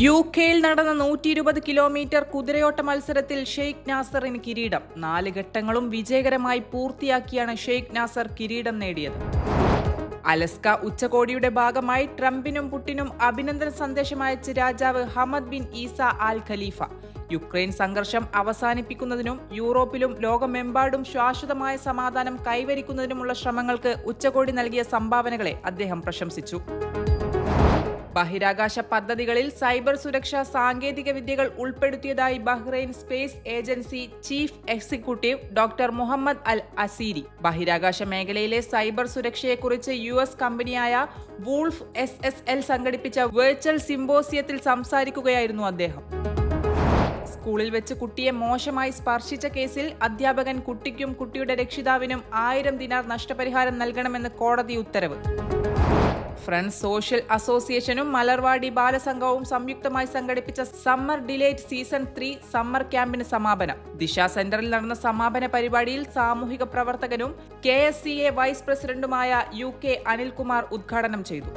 യുകെയിൽ നടന്ന 120 കിലോമീറ്റർ കുതിരയോട്ട മത്സരത്തിൽ ഷെയ്ഖ് നാസറിന് കിരീടം. 4 ഘട്ടങ്ങളും വിജയകരമായി പൂർത്തിയാക്കിയാണ് ഷെയ്ഖ് നാസർ കിരീടം നേടിയത്. അലസ്ക ഉച്ചകോടിയുടെ ഭാഗമായി ട്രംപിനും പുടിനും അഭിനന്ദന സന്ദേശം അയച്ച് രാജാവ് Hamad bin Isa Al Khalifa. Ukraine സംഘർഷം അവസാനിപ്പിക്കുന്നതിനും യൂറോപ്പിലും ലോകമെമ്പാടും ശാശ്വതമായ സമാധാനം കൈവരിക്കുന്നതിനുമുള്ള ശ്രമങ്ങൾക്ക് ഉച്ചകോടി നൽകിയ സംഭാവനകളെ അദ്ദേഹം പ്രശംസിച്ചു. ബഹിരാകാശ പദ്ധതികളിൽ സൈബർ സുരക്ഷാ സാങ്കേതിക വിദ്യകൾ ഉൾപ്പെടുത്തിയതായി Bahrain space agency chief executive doctor Muhammad Al Asiri. ബഹിരാകാശ മേഖലയിലെ സൈബർ സുരക്ഷയെക്കുറിച്ച് US കമ്പനിയായ വൂൾഫ് SSL സംഘടിപ്പിച്ച വെർച്വൽ സിംബോസിയത്തിൽ സംസാരിക്കുകയായിരുന്നു അദ്ദേഹം. സ്കൂളിൽ വെച്ച് കുട്ടിയെ മോശമായി സ്പർശിച്ച കേസിൽ അധ്യാപകൻ കുട്ടിക്കും കുട്ടിയുടെ രക്ഷിതാവിനും 1000 ദിനാർ നഷ്ടപരിഹാരം നൽകണമെന്ന് കോടതി ഉത്തരവ്. ഫ്രണ്ട്സ് സോഷ്യൽ അസോസിയേഷനും മലർവാടി ബാലസംഘവും സംയുക്തമായി സംഘടിപ്പിച്ച സമ്മർ ഡിലൈറ്റ് സീസൺ 3 സമ്മർ ക്യാമ്പിന് സമാപനം. ദിശ സെന്ററിൽ നടന്ന സമാപന പരിപാടിയിൽ സാമൂഹിക പ്രവർത്തകനും KSCA വൈസ് പ്രസിഡന്റുമായ UK അനിൽകുമാർ ഉദ്ഘാടനം ചെയ്തു.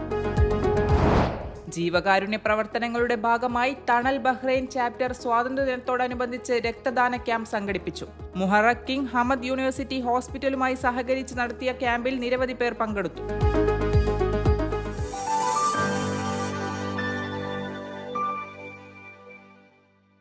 ജീവകാരുണ്യ പ്രവർത്തനങ്ങളുടെ ഭാഗമായി ടണൽ ബഹ്റൈൻ ചാപ്റ്റർ സ്വാതന്ത്ര്യദിനത്തോടനുബന്ധിച്ച് രക്തദാന ക്യാമ്പ് സംഘടിപ്പിച്ചു. മുഹറ കിങ് ഹമദ് യൂണിവേഴ്സിറ്റി ഹോസ്പിറ്റലുമായി സഹകരിച്ച് നടത്തിയ ക്യാമ്പിൽ നിരവധി പേർ പങ്കെടുത്തു.